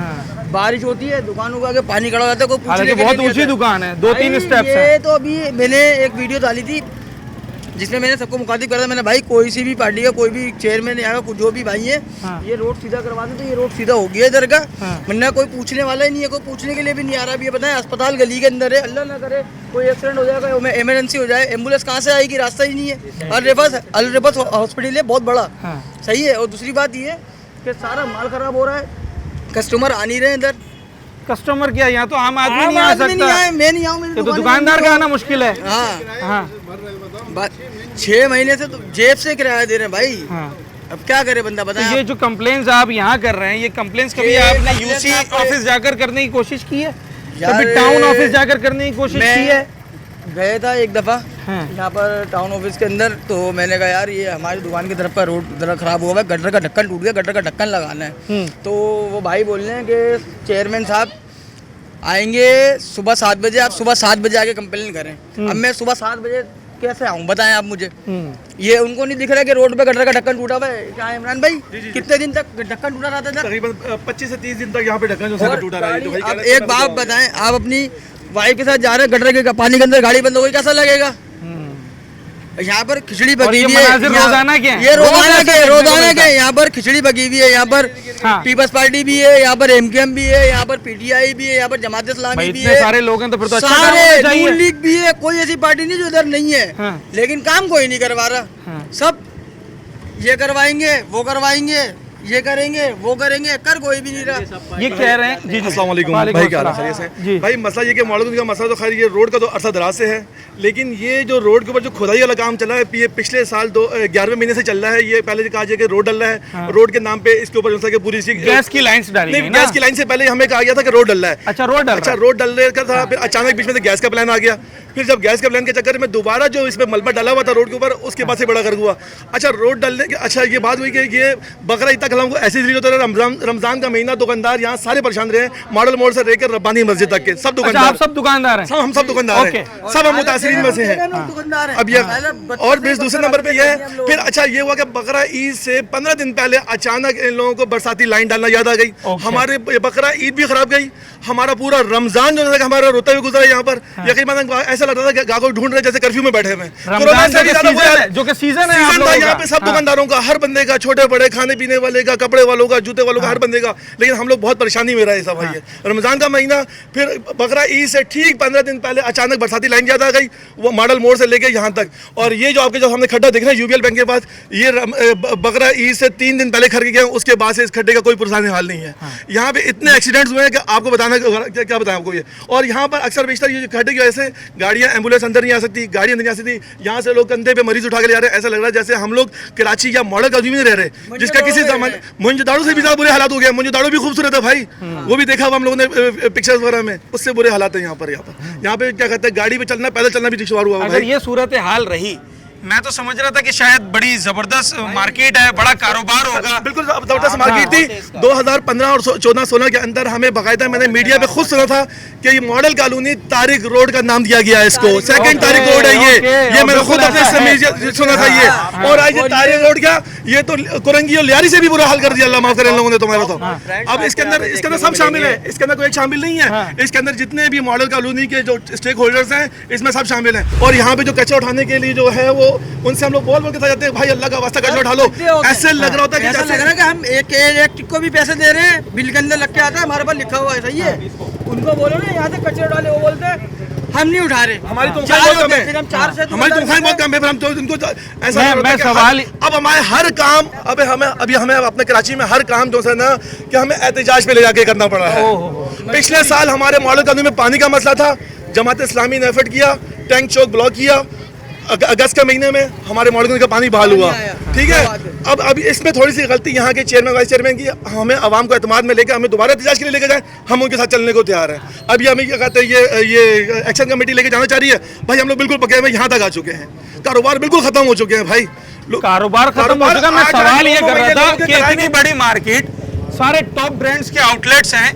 बारिश होती है, दुकानों का पानी खड़ा हो जाता है, कोई पूछने के लिए बहुत ऊंची दुकान है, 2-3 स्टेप्स है। है। तो अभी मैंने एक वीडियो डाली थी जिसमें मैंने सबको मुखातिब करा था। मैंने भाई कोई सी भी पार्टी का कोई भी चेयरमैन या जो भी भाई है, ये रोड सीधा करवा दे। तो ये रोड सीधा हो गया इधर का, वरना कोई पूछने वाला ही नहीं है, कोई पूछने के लिए भी नहीं आ रहा। अभी ये बताएं, अस्पताल गली के अंदर है, अल्लाह ना करे कोई एक्सीडेंट हो जाएगा, इमरजेंसी हो जाए, एम्बुलेंस कहाँ से आएगी, रास्ता ही नहीं है। अल रेफस हॉस्पिटल है बहुत बड़ा, सही है। और दूसरी बात ये कि सारा माल खराब हो रहा है, कस्टमर आ नहीं रहे इधर। कस्टमर क्या, यहाँ तो आम आदमी नहीं आ सकता। मैं नहीं आऊँ, तो दुकानदार का आना मुश्किल है। हाँ, 6 महीने से तो जेब से किराया दे रहे हैं भाई। अब क्या करे बंदा, बताएं। तो ये जो कंप्लेंट्स आप यहाँ कर रहे हैं, ये कंप्लेंट्स कभी आपने यूसी ऑफिस जाकर करने की कोशिश की है? कभी टाउन ऑफिस जाकर करने की कोशिश की है? गए था एक दफ़ा यहाँ पर टाउन ऑफिस के अंदर, तो मैंने कहा यार ये हमारी दुकान की तरफ का रोड जरा खराब हुआ है, गटर का ढक्कन टूट गया, गटर का ढक्कन लगाना है। तो वो भाई बोल रहे हैं कि चेयरमैन साहब आएंगे सुबह 7 बजे, आप सुबह 7 बजे आके कंप्लेन करें। अब मैं सुबह 7 बजे कैसे आऊँ बताएं आप मुझे? ये उनको नहीं दिख रहा कि रोड पे गटर का ढक्कन टूटा हुआ है। क्या इमरान भाई, कितने दिन तक ढक्कन टूटा रहता था? तकरीबन 25 से 30 दिन तक यहाँ पे ढक्कन जो टूटा रहा है। तो भाई अब एक बात बताएं, आप अपनी वाइफ के साथ जा रहे हैं, गटर के पानी के अंदर गाड़ी बंद हो गई, कैसा लगेगा? यहाँ पर खिचड़ी पकी हुई है, रोजाना के ये रोजाना के यहाँ पर खिचड़ी पकी हुई है। यहाँ पर पीपल्स पार्टी भी है, यहाँ पर एमकेएम भी है, यहाँ पर पीटीआई भी है, यहाँ पर जमात इस्लामी भी है, सारे लोग हैं तो फिर तो अच्छा सारे नून लीग भी है। कोई ऐसी पार्टी नहीं जो इधर नहीं है। लेकिन काम कोई नहीं करवा रहा। सब ये करवाएंगे, वो करवाएंगे, ये करेंगे, वो करेंगे, कर कोई भी नहीं रहा। ये कह रहे हैं। जी, अस्सलाम वालेकुम भाई, क्या हाल है? भाई मसला ये कि मॉडल का मसला तो खैर ये रोड का तो अरसा दराज से है, लेकिन ये जो रोड के ऊपर जो खुदाई वाला काम चला है, ये पिछले साल 11वें महीने से चल रहा है। ये पहले कहा जाए कि रोड डल रहा है, रोड के नाम पे इसके ऊपर जैसा कि पूरी गैस की लाइन्स डाली नहीं, गैस की लाइन से पहले हमें कहा गया था कि रोड डल रहा है। अच्छा, रोड डल रहा था। फिर अचानक बीच में से गैस का प्लान आ गया। फिर जब गैस के प्लान के चक्कर में दोबारा जो इसमें मलबा डाला हुआ था रोड के ऊपर, उसके बाद से बड़ा कर हुआ। अच्छा, रोड डालने के अच्छा ये बात हुई कि ये बकरा इतना खिलाऊंगा ऐसे होता है। रमजान का महीना, दुकानदार यहाँ सारे परेशान रहे, मॉडल मोड़ से लेकर रब्बानी मस्जिद तक के सब दुकानदार। सब दुकानदार हैं? हम सब दुकानदार हैं, सब हम मुतासिरीन में से हैं। अब ये और दूसरे नंबर पे ये है। फिर अच्छा ये हुआ कि बकरा ईद से 15 दिन पहले अचानक इन लोगों को बरसाती लाइन डालना याद आ गई। हमारे बकरा ईद भी खराब गई, हमारा पूरा रमजान जो हमारा रोता हुआ गुजरा यहाँ पर। यकीन ऐसा लग रहा था कि गाहक ढूंढ रहे जैसे कर्फ्यू में बैठे हुए हैं। रमजान का जो कि सीजन है सीजन था यहाँ पे सब दुकानदारों का, हर बंदे का, छोटे बड़े, खाने पीने वाले का, कपड़े वालों का, जूते वालों का, हर बंदे का। लेकिन हम लोग बहुत परेशानी में रहे सब भाई है। रमजान का महीना, फिर बकरा ईद से ठीक 15 दिन पहले अचानक बरसाती लाइन ज्यादा गई, वो मॉडल मोड़ से लेके यहाँ तक। और ये जो आपके जो हमने खड्डा देख रहे हैं यूबीएल बैंक के पास, ये बकरा ईद से 3 दिन पहले खरीद गए, उसके बाद से इस खड्डे का कोई पुराने हाल नहीं है। यहाँ पे इतने एक्सीडेंट्स हुए हैं कि आपको बताना क्या बताएं आपको ये। और यहाँ पर अक्सर बेशतर ये खड्डे की वजह से गाड़ियाँ, एम्बुलेंस अंदर नहीं आ सकती, गाड़ियाँ नहीं आ सकती। यहाँ से लोग कंधे पे मरीज उठा के ले जा रहे हैं, ऐसा लग रहा है जैसे हम लोग कराची या मॉडल कॉलोनी में रह रहे हैं, जिसका किसी zaman मोहनजोदाड़ो से भी ज्यादा बुरे हालात हो गए। मोहनजोदाड़ो भी खूबसूरत है भाई, वो भी देखा हुआ हम लोगों ने पिक्चर्स वगैरह में, उससे बुरे हालात है यहाँ पर। यहाँ पे क्या कहते हैं, गाड़ी पे चलना, पैदल चलना भी दुश्वार हुआ। अगर ये सूरत हाल रही, मैं तो समझ रहा था कि शायद बड़ी जबरदस्त मार्केट है, बड़ा कारोबार होगा। बिल्कुल जबरदस्त मार्केट थी। 2015 और 14-16 के अंदर हमें बाकायदा मैंने मीडिया पे खुद सुना था कि ये मॉडल कॉलोनी तारिक रोड का नाम दिया गया है इसको। सेकंड तारिक रोड है ये मैंने खुद अपने सुना था ये। और आज ये तारिक रोड क्या, ये तो कुरंगी और लियारी से भी बुरा हाल कर दिया, अल्लाह माफ करे इन लोगों ने तुम्हारा। तो अब इसके अंदर सब शामिल है, इसके अंदर कोई शामिल नहीं है। इसके अंदर जितने भी मॉडल कॉलोनी के जो स्टेक होल्डर्स हैं, इसमें सब शामिल हैं। और यहाँ पे जो कचरा उठाने के लिए जो है वो, उनसे हम लोग बोल के जाते हैं, भाई अल्लाह का वास्ता कचरा उठा लो। ऐसे लग रहा होता है कि ऐसा लग रहा है कि हम एक को भी पैसे दे रहे हैं, बिल के अंदर लग के आता है, हमारे पास लिखा हुआ है, सही है। उनको बोलो ना यहाँ से कचरा डाले, वो बोलते हैं हम नहीं उठा रहे, हमारी तनख्वाह बहुत कम है, हमारी तनख्वाह बहुत कम है, फिर हम तो उनको ऐसा सवाल। अब हमारे हर काम, अभी हमें अपने कराची में हर काम जो है ना कि हमें एहतजाज पे ले जाके करना पड़ रहा है। पिछले साल हमारे मॉडल कॉलोनी में पानी का मसला था, जमात इस्लामी ने एफर्ट किया, टैंक चौक ब्लॉक किया, अगस्त के महीने में हमारे मॉडल का पानी बहाल हुआ। ठीक है, अब इसमें थोड़ी सी गलती यहाँ के चेयरमैन वाइस चेयरमैन की, हमें आवाम को एतमाद में लेकर हमें दोबारा एहतजाज के लिए लेके जाए, हम उनके साथ चलने को तैयार हैं। अभी हमें क्या कहते हैं, ये एक्शन कमेटी लेके जाना चाह रही है, भाई हम लोग बिल्कुल पके हुए यहाँ तक आ चुके हैं, कारोबार बिल्कुल खत्म हो चुके हैं भाई, कारोबार खत्म हो चुका। मैं सवाल ये कर रहा था कि इतनी बड़ी मार्केट, सारे टॉप ब्रांड्स के आउटलेट्स हैं,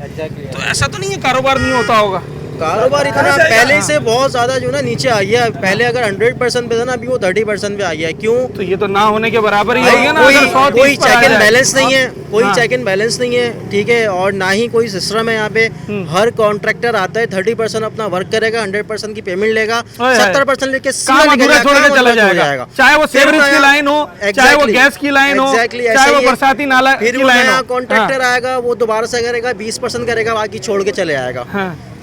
तो ऐसा तो नहीं है कारोबार नहीं होता होगा? कारोबार इतना पहले से बहुत ज़्यादा जो ना नीचे आ गया है। पहले अगर 100% पे था ना, अभी वो 30% पे आ गया है। क्यों? तो ये तो ना होने के बराबर ही हो गया ना। कोई चेक एंड बैलेंस नहीं है, कोई चेक एंड बैलेंस नहीं है, ठीक है। और ना ही कोई सिस्टम है यहाँ पे। हर कॉन्ट्रैक्टर आता है, 30% अपना वर्क करेगा, 100% की पेमेंट लेगा, 70% लेके चला जाएगा, चाहे वो सीवरेज की लाइन हो, चाहे वो गैस की लाइन हो, चाहे वो बरसाती नाला की लाइन हो। कॉन्ट्रैक्टर आएगा, वो दोबारा से करेगा, 20% करेगा, बाकी छोड़ के चले आएगा।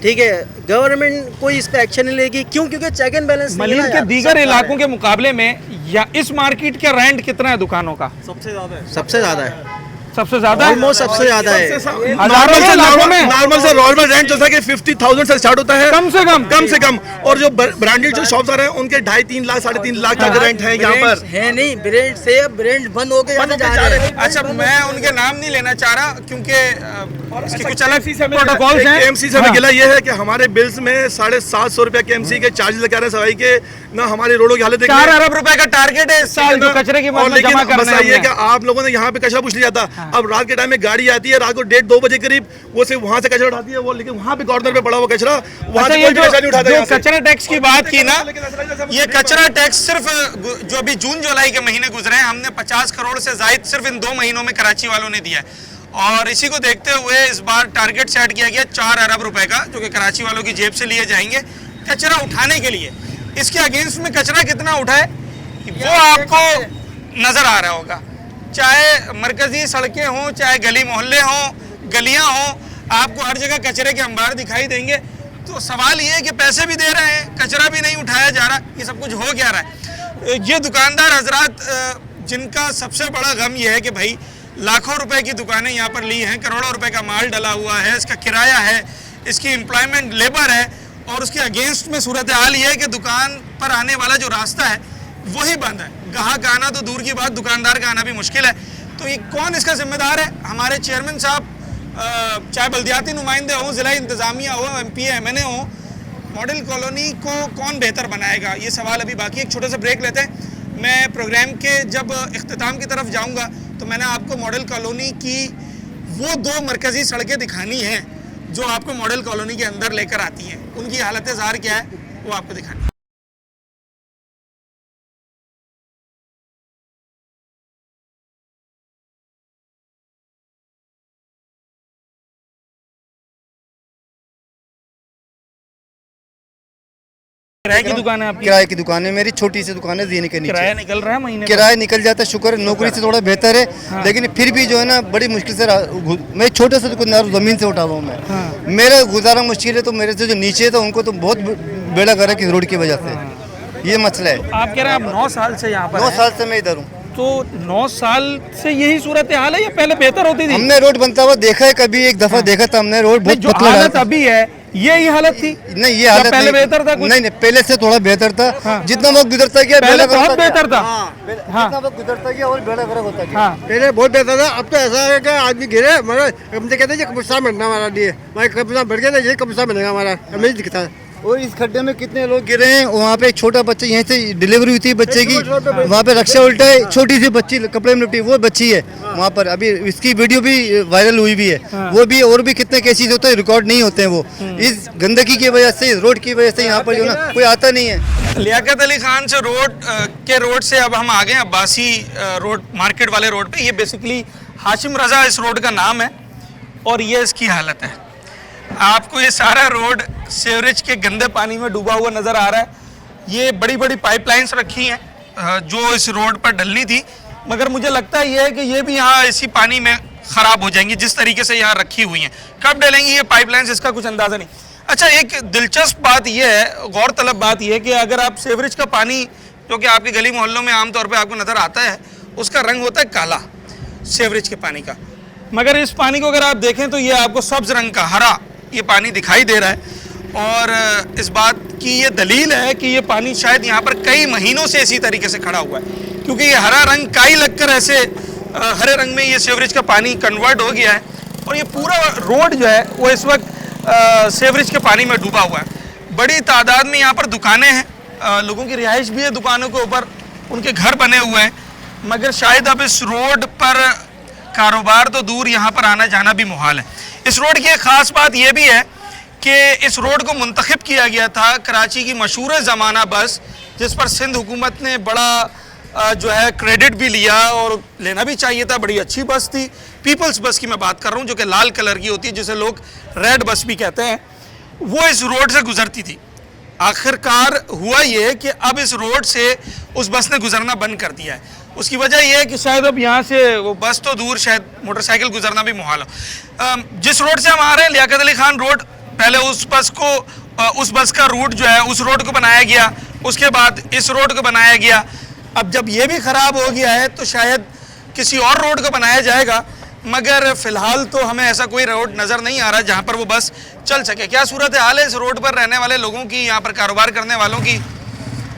ठीक है, गवर्नमेंट कोई इस पे एक्शन नहीं लेगी। क्यों? क्योंकि चेक एंड बैलेंस मलिन के दीगर इलाकों के मुकाबले में या इस मार्केट का रेंट कितना है दुकानों का? सबसे ज्यादा है, सबसे ज्यादा है, सबसे ज्यादा, ऑलमोस्ट सबसे ज्यादा है। नॉर्मल से नॉर्मल रेंट जैसा कि 50,000 से स्टार्ट होता है, कम से कम। और जो ब्रांडेड जो शॉप्स आ रहे हैं उनके 2.5-3 लाख 3.5 लाख तक रेंट है यहाँ पर। है नहीं, ब्रांड से ब्रांड बंद हो गए। अच्छा, मैं उनके नाम नहीं लेना चाह रहा क्योंकि इसकी कुछ अलग प्रोटोकॉल्स हैं। KMC से गिला ये है कि हमारे बिल्स में 750 रुपए KMC के चार्जेस लगा रहे हैं सफाई के, ना हमारी रोडों की हालत। 4 अरब रुपए का टारगेट है इस साल जो कचरे की जमा करना है। कि आप लोगों ने यहाँ पे कचरा पूछ लिया था। अब रात के टाइम में गाड़ी आती है, रात को 1:30-2 बजे करीब, वो सिर्फ वहाँ से कचरा उठाती है वो, लेकिन वहाँ पे कॉर्नर पे पड़ा हुआ कचरा वहाँ से कोई कचरा नहीं उठाता। जो कचरा टैक्स की बात की ना, ये कचरा टैक्स सिर्फ जो अभी जून जुलाई के महीने गुजरे हैं, हमने 50 करोड़ से ज्यादा सिर्फ इन 2 महीनों में कराची वालों ने दिया है। और इसी को देखते हुए इस बार टारगेट सेट किया गया 4 अरब रुपए का, जो कि कराची वालों की जेब से लिए जाएंगे कचरा उठाने के लिए। इसके अगेंस्ट में कचरा कितना उठा है वो आपको नजर आ रहा होगा, चाहे मरकजी सड़कें हों, चाहे गली मोहल्ले हों, गलियां हों, आपको हर जगह कचरे के अंबार दिखाई देंगे। तो सवाल ये है कि पैसे भी दे रहे हैं, कचरा भी नहीं उठाया जा रहा, ये सब कुछ हो क्या रहा है? ये दुकानदार हजरात जिनका सबसे बड़ा गम ये है कि भाई लाखों रुपए की दुकानें यहाँ पर ली हैं, करोड़ों रुपए का माल डला हुआ है, इसका किराया है, इसकी एम्प्लॉयमेंट लेबर है, और उसके अगेंस्ट में सूरत हाल ये है कि दुकान पर आने वाला जो रास्ता है वही बंद है। ग्राहक आना तो दूर की बात, दुकानदार का आना भी मुश्किल है। तो ये कौन इसका जिम्मेदार है? हमारे चेयरमैन साहब, चाहे बल्दियाती नुमाइंदे हों, ज़िला इंतज़ामिया हो, MP MNA हो, मॉडल कॉलोनी को कौन बेहतर बनाएगा, ये सवाल अभी बाकी। एक छोटा सा ब्रेक लेते हैं। मैं प्रोग्राम के जब इख्तिताम की तरफ जाऊंगा तो मैंने आपको मॉडल कॉलोनी की वो 2 मरकज़ी सड़कें दिखानी हैं जो आपको मॉडल कॉलोनी के अंदर लेकर आती हैं। उनकी हालत ज़ार क्या है वो आपको दिखानी है। किराए की दुकान है आपकी? किराए की दुकान है मेरी, छोटी सी दुकान है जीने के नीचे। किराया निकल रहा है महीने का? किराया निकल जाता है, शुक्र है, नौकरी से थोड़ा बेहतर है। लेकिन फिर भी जो है ना बड़ी मुश्किल से मैं छोटे से दुकानदार ज़मीन से उठा हुआ हूँ मैं। मेरा गुजारा मुश्किल है, तो मेरे से जो नीचे है तो उनको तो बहुत बेड़ा गर्क है रोड की वजह से, ये मसला है। आप कह रहे हैं आप 9 साल से यहाँ पर 9 हैं? साल से मैं इधर हूँ। तो 9 साल से यही सूरत हाल है या पहले बेहतर होती थी? हमने रोड बनता हुआ देखा है, कभी एक दफा देखा था हमने रोड, बहुत जो पतला हालत अभी है यही हालत थी? नहीं, ये हालत पहले बेहतर था कुछ? नहीं, पहले से थोड़ा बेहतर था। जितना वक्त गुजरता गया पहले बहुत बेहतर था। जितना वक्त गुजरता गया और बेड़ा गर्क होता गया। पहले बहुत बेहतर था, अब तो ऐसा है कि आदमी गिरे मगर हम तो कहते हैं कब्रिस्तान बनना हमारा लिए, हमारे कब्रिस्तान बढ़ गया ना, ये कब्रिस्तान बनेगा हमारा, हमें दिखता है। और इस खड्डे में कितने लोग गिरे हैं। वहाँ पे एक छोटा बच्चा, यहीं से डिलीवरी हुई थी बच्चे की, वहाँ पे रक्षा उल्टा है, छोटी सी बच्ची कपड़े में लिपटी, वो बच्ची है वहाँ पर। अभी इसकी वीडियो भी वायरल हुई भी है, वो भी। और भी कितने केसेस होते हैं, रिकॉर्ड नहीं होते हैं वो, इस गंदगी की वजह से, रोड की वजह से। यहाँ पर जो ना कोई आता नहीं है। लियाकत अली खान से रोड से अब हम आ गए अब्बासी रोड, मार्केट वाले रोड पे। ये बेसिकली हाशिम रजा इस रोड का नाम है और ये इसकी हालत है। आपको ये सारा रोड सीवरेज के गंदे पानी में डूबा हुआ नज़र आ रहा है। ये बड़ी बड़ी पाइपलाइंस रखी हैं जो इस रोड पर डलनी थी, मगर मुझे लगता है ये है कि ये भी यहाँ इसी पानी में ख़राब हो जाएंगी जिस तरीके से यहाँ रखी हुई हैं। कब डलेंगी ये पाइपलाइंस, इसका कुछ अंदाज़ा नहीं। अच्छा, एक दिलचस्प बात यह है, गौरतलब बात यह है कि अगर आप सीवरेज का पानी जो कि आपके गली मोहल्लों में आमतौर पर आपको नज़र आता है, उसका रंग होता है काला सीवरेज के पानी का, मगर इस पानी को अगर आप देखें तो ये आपको सब्ज़ रंग का, हरा ये पानी दिखाई दे रहा है। और इस बात की ये दलील है कि ये पानी शायद यहाँ पर कई महीनों से इसी तरीके से खड़ा हुआ है, क्योंकि ये हरा रंग काई लगकर ऐसे हरे रंग में ये सीवरेज का पानी कन्वर्ट हो गया है। और ये पूरा रोड जो है वो इस वक्त सीवरेज के पानी में डूबा हुआ है। बड़ी तादाद में यहाँ पर दुकानें हैं, लोगों की रिहाइश भी है, दुकानों के ऊपर उनके घर बने हुए हैं, मगर शायद अब इस रोड पर कारोबार तो दूर, यहाँ पर आना जाना भी मुहाल है। इस रोड की एक ख़ास बात यह भी है कि इस रोड को मुंतखब किया गया था कराची की मशहूर ज़माना बस, जिस पर सिंध हुकूमत ने बड़ा जो है क्रेडिट भी लिया और लेना भी चाहिए था। बड़ी अच्छी बस थी, पीपल्स बस की मैं बात कर रहा हूँ, जो कि लाल कलर की होती है, जिसे लोग रेड बस भी कहते हैं। वो इस रोड से गुजरती थी। आखिरकार हुआ ये कि अब इस रोड से उस बस ने गुजरना बंद कर दिया है। उसकी वजह यह है कि शायद अब यहाँ से वो बस तो दूर, शायद मोटरसाइकिल गुजरना भी मुहाल हो। जिस रोड से हम आ रहे हैं, लियाकत अली खान रोड, पहले उस बस का रूट जो है उस रोड को बनाया गया, उसके बाद इस रोड को बनाया गया। अब जब ये भी ख़राब हो गया है तो शायद किसी और रोड को बनाया जाएगा, मगर फ़िलहाल तो हमें ऐसा कोई रोड नज़र नहीं आ रहा जहाँ पर वो बस चल सके। क्या सूरत हाल है इस रोड पर रहने वाले लोगों की, यहाँ पर कारोबार करने वालों की,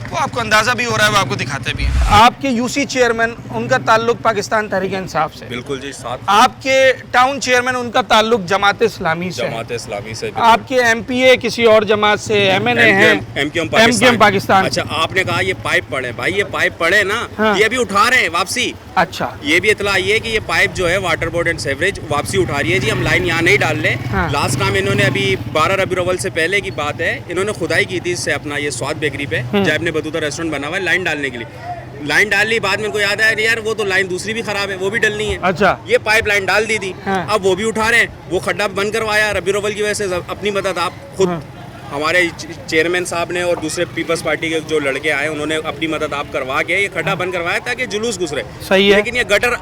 वो आपको अंदाज़ा भी हो रहा है, वो आपको दिखाते भी हैं। आपके यूसी चेयरमैन, उनका ताल्लुक पाकिस्तान तहरीक इंसाफ से? बिल्कुल जी, साथ। आपके टाउन चेयरमैन, उनका ताल्लुक जमात इस्लामी से? जमात इस्लामी से। आपके एमपीए किसी और जमात से, एमएनए हैं? एमकेएम पाकिस्तान। अच्छा, आपने कहा ये पाइप पड़े, भाई ये पाइप पड़े ना, हाँ। ये अभी उठा रहे हैं वापसी। अच्छा, ये भी इतला आई है कि ये पाइप जो है वाटर बोर्ड एंड सीवरेज वापसी उठा रही है जी। हम लाइन यहाँ नहीं डाल रहे। हाँ। लास्ट टाइम इन्होंने अभी 12 रबी अव्वल से पहले की बात है, इन्होंने खुदाई की थी इससे अपना ये स्वाद बेकरी पे, जैब ने बतूता रेस्टोरेंट बना हुआ है, लाइन डालने के लिए। लाइन डाल ली, बाद में को याद आया यार वो तो लाइन दूसरी भी खराब है, वो भी डलनी है। अच्छा, ये पाइप लाइन डाल दी थी। हाँ। अब वो भी उठा रहे हैं, वो खड्डा बंद करवाया रबी अव्वल की वजह से। अपनी मदद आप खुद, हाँ। हमारे चेयरमैन साहब ने और दूसरे पीपल्स पार्टी के जो लड़के आए उन्होंने अपनी मदद आप करवा के ये खड्डा बंद करवाया ताकि जुलूस गुजरे। सही है। लेकिन ये गटर,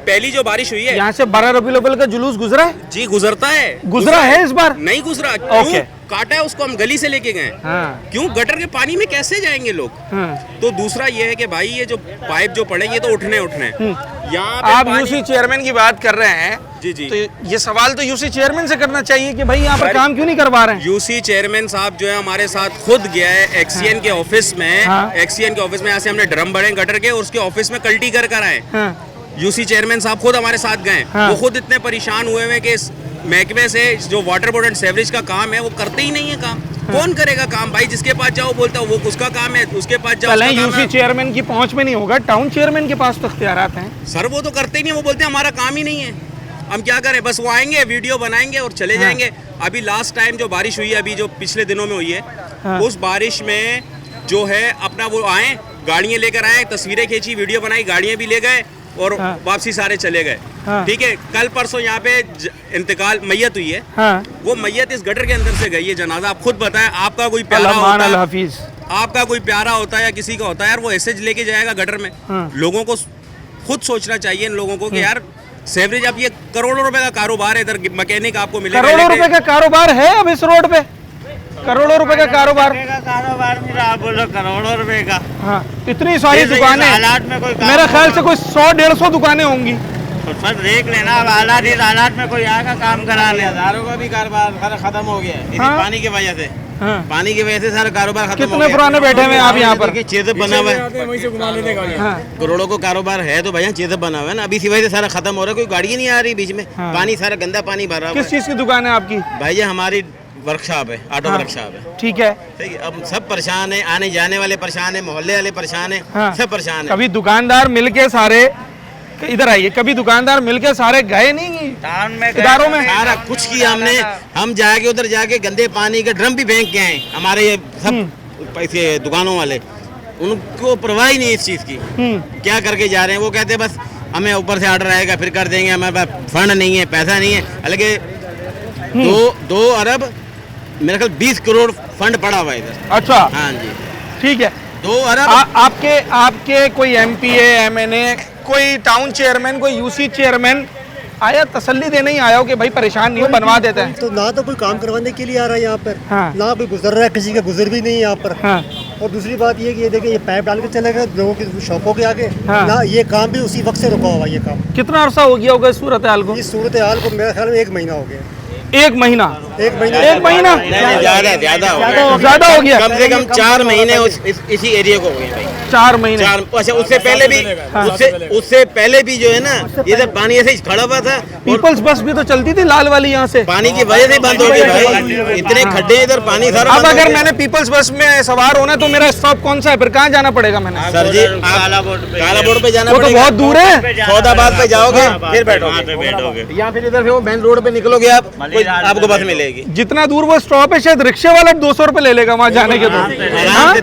पहली जो बारिश हुई है यहाँ से 12 रबी अव्वल का जुलूस गुजरा है जी, गुजरता है। गुजरा है इस बार? नहीं गुजरा। ओके। क्यों काटा है उसको, हम गली से लेके गए। हाँ। क्यों, गटर के पानी में कैसे जाएंगे लोग? हाँ। तो दूसरा ये है कि भाई ये जो पाइप जो पड़े ये तो उठने यहाँ पे आप यूसी चेयरमैन की बात कर रहे हैं जी जी, तो ये सवाल तो यूसी चेयरमैन से करना चाहिए कि भाई यहाँ पर काम क्यों नहीं करवा रहे हैं? यूसी चेयरमैन साहब जो है हमारे साथ खुद गया है एक्सीएन के ऑफिस में। हाँ। एक्सीएन के ऑफिस में यहाँ से हमने ड्रम भरे गटर के और उसके ऑफिस में कल्टी कर आए। हाँ। यूसी चेयरमैन साहब खुद हमारे साथ गए। हाँ। वो खुद इतने परेशान हुए हैं कि इस महकमे से जो वाटर बोर्ड एंड सीवरेज का काम है वो करते ही नहीं है काम। कौन करेगा काम भाई? जिसके पास जाओ बोलता वो उसका काम है, उसके पास जाओ उसका काम यूसी है। चेयरमैन की पहुंच में नहीं होगा, टाउन चेयरमैन के पास तो इख्तियारात हैं। सर वो तो करते ही नहीं, वो बोलते हैं हमारा काम ही नहीं है, हम क्या करें? बस वो आएंगे, वीडियो बनाएंगे और चले जाएंगे। अभी लास्ट टाइम जो बारिश हुई है, अभी जो पिछले दिनों में हुई है, उस बारिश में जो है अपना वो आए, गाड़ियाँ लेकर आए, तस्वीरें खींची, वीडियो बनाई, गाड़ियाँ भी ले गए और वापसी सारे चले गए। ठीक है, कल परसों यहाँ पे इंतकाल मैयत हुई है। वो मैयत इस गटर के अंदर से गई है, जनाजा। आप खुद बताएं, आपका कोई प्यारा होता है, आपका कोई प्यारा होता है या किसी का होता है यार, वो ऐसे लेके जाएगा गटर में। लोगों को खुद सोचना चाहिए इन लोगों को कि यार सेवरेज, अब ये करोड़ों रुपए का कारोबार है, इधर मैकेनिक आपको मिलेगा। करोड़ों रुपए का कारोबार है अब इस रोड पे, करोड़ों रुपए का कारोबार। आप बोलो करोड़ों रुपए का। हाँ, इतनी सारी दुकानें, हालात में कोई मेरा ख्याल से कोई 100-150 दुकानें होंगी। तो सर देख लेना, अब हालात में कोई आएगा काम करा ले। हज़ारों का भी कारोबार सारा खत्म हो गया है हाँ? पानी की वजह से। हाँ। पानी की वजह से सारा कारोबार खत्म हो कितने गया। पुराने बैठे हुए हैं आप यहाँ पर? चेज़ बना हुआ है, हाँ। करोड़ों को कारोबार है तो भैया चेज़ बना हुआ है ना, अभी इसी वजह से सारा खत्म हो रहा है, कोई गाड़ी नहीं आ रही बीच में। हाँ। पानी सारा गंदा पानी भरा हुआ किस है। चीज़ की दुकान है आपकी? भाई ये हमारी वर्कशॉप है, ऑटो हाँ। वर्कशॉप है। ठीक है। ठीक है, अब सब परेशान है, आने जाने वाले परेशान है, मोहल्ले वाले परेशान है, हाँ। सब परेशान है। कभी दुकानदार मिलके सारे, इधर आइए, कभी दुकानदार मिलके सारे गए नहीं टाउन में इदारों में? सारा कुछ किया हमने, हम जाके उधर जाके गंदे पानी के ड्रम भी फेंक के आए, हमारे ये सब पैसे दुकानों वाले, उनको परवाह ही नहीं इस चीज़ की। क्या करके जा रहे हैं, वो कहते हैं बस हमें ऊपर से ऑर्डर आएगा फिर कर देंगे, हमारे पास फंड नहीं है, पैसा नहीं है। हालांकि 2 अरब मेरे ख्याल 20 करोड़ फंड पड़ा हुआ है इधर। अच्छा, हाँ जी, ठीक है। 2 अरब। आपके कोई MPA, MNA, कोई टाउन चेयरमैन, कोई UC चेयरमैन आया तसल्ली देने ही आया हो कि भाई परेशान नहीं हो, बनवा देते हैं? तो ना तो कोई काम करवाने के लिए आ रहा है यहाँ पर, हाँ। ना कोई गुजर रहा है, किसी का गुजर भी नहीं है यहाँ पर। हाँ। और दूसरी बात ये कि ये देखिए, ये पाइप डाल के चले गए लोगों की शॉपों के आगे। हाँ। ना ये काम भी उसी वक्त से रुका हुआ, ये काम। कितना अरसा हो गया होगा इस सूरत हाल को? इस सूरत हाल को मेरे ख्याल में 1 महीना हो गया। 1 महीना? 1 महीना ज्यादा हो गया। कम से कम 4 महीने इसी एरिया को हो गए भाई। 4 महीने? अच्छा, उससे पहले भी, उससे पहले भी जो है ना, ये सब पानी ऐसे ही खड़ा हुआ था। पीपल्स बस भी तो चलती थी लाल वाली यहाँ से, पानी की वजह से बंद हो गई भाई, इतने खड्डे इधर, पानी सारा। अब अगर मैंने पीपल्स बस में सवार होना तो मेरा स्टॉप कौन सा है, फिर कहाँ जाना पड़ेगा मैंने? सर जी, काला बोर्ड पे जाना वो तो पड़ेगा। बहुत दूर है। सौदाबाद पे जाओगे फिर बैठोगे, या फिर इधर से वो मेन रोड पे निकलोगे आप, आपको बस मिलेगी। जितना दूर वो स्टॉप है, शायद रिक्शे वाला 200 रुपए ले लेगा वहाँ जाने के। तो हाँ?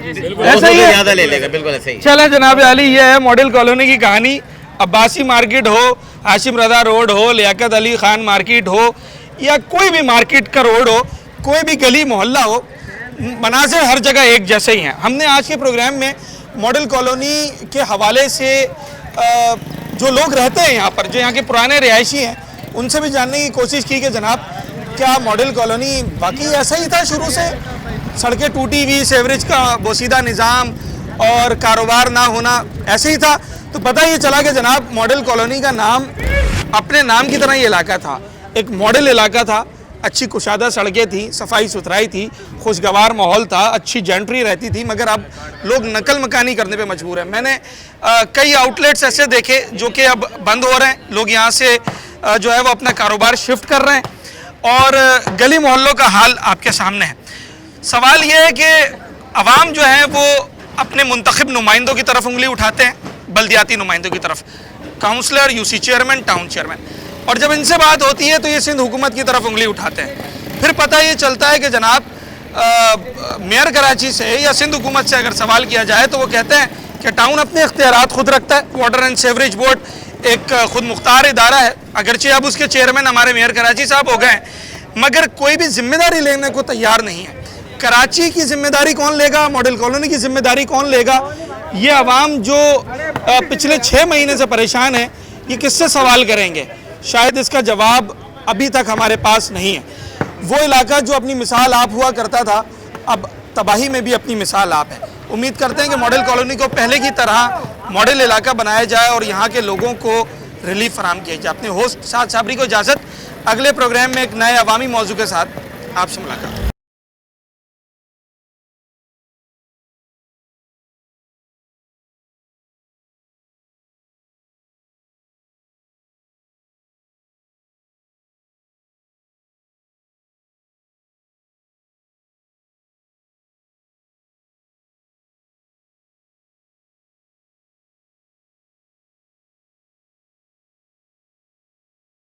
ऐसा ही है, ज्यादा ले लेगा, बिल्कुल ऐसा ही। चले जनाब अली, ये है मॉडल कॉलोनी की कहानी। अब्बासी मार्केट हो, हाशिम रजा रोड हो, लियाकत अली खान मार्केट हो, या कोई भी मार्केट का रोड हो, कोई भी गली मोहल्ला हो, मनाज़िर हर जगह एक जैसे ही हैं। हमने आज के प्रोग्राम में मॉडल कॉलोनी के हवाले से जो लोग रहते हैं यहाँ पर, जो यहाँ के पुराने रिहायशी हैं, उनसे भी जानने की कोशिश की कि जनाब क्या मॉडल कॉलोनी वाकई ऐसा ही था शुरू से? सड़कें टूटी हुई, सेवरेज का बोसीदा निज़ाम और कारोबार ना होना ऐसे ही था? तो पता ये चला कि जनाब मॉडल कॉलोनी का नाम अपने नाम की तरह ये इलाका था, एक मॉडल इलाका था। अच्छी कुशादा सड़कें थी, सफाई सुथराई थी, खुशगवार माहौल था, अच्छी जेंट्री रहती थी, मगर अब लोग नकल मकानी करने पे मजबूर हैं। मैंने कई आउटलेट्स ऐसे देखे जो कि अब बंद हो रहे हैं, लोग यहाँ से जो है वो अपना कारोबार शिफ्ट कर रहे हैं, और गली मोहल्लों का हाल आपके सामने है। सवाल ये है कि अवाम जो है वो अपने मुंतखब नुमाइंदों की तरफ उंगली उठाते हैं, बल्दियाती नुमाइंदों की तरफ, councillor, UC chairman, town chairman, और जब इनसे बात होती है तो ये सिंध हुकूमत की तरफ उंगली उठाते हैं। फिर पता ये चलता है कि जनाब मेयर कराची से या सिंध हुकूमत से अगर सवाल किया जाए तो वो कहते हैं कि टाउन अपने इख्तियारात खुद रखता है। वाटर एंड सेवरेज बोर्ड एक खुद मुख्तार इदारा है, अगरचे अब उसके चेयरमैन हमारे मेयर कराची साहब हो गए, मगर कोई भी जिम्मेदारी लेने को तैयार नहीं है। कराची की जिम्मेदारी कौन लेगा, मॉडल कॉलोनी की जिम्मेदारी कौन लेगा? ये अवाम जो पिछले 6 महीने से परेशान है, ये किससे सवाल करेंगे? शायद इसका जवाब अभी तक हमारे पास नहीं है। वो इलाका जो अपनी मिसाल आप हुआ करता था, अब तबाही में भी अपनी मिसाल आप है। उम्मीद करते हैं कि मॉडल कॉलोनी को पहले की तरह मॉडल इलाका बनाया जाए और यहाँ के लोगों को रिलीफ फराहम किया जाए। अपने होस्ट साद साबरी को इजाज़त, अगले प्रोग्राम में एक नए अवामी मौजू के साथ आपसे मुलाकात।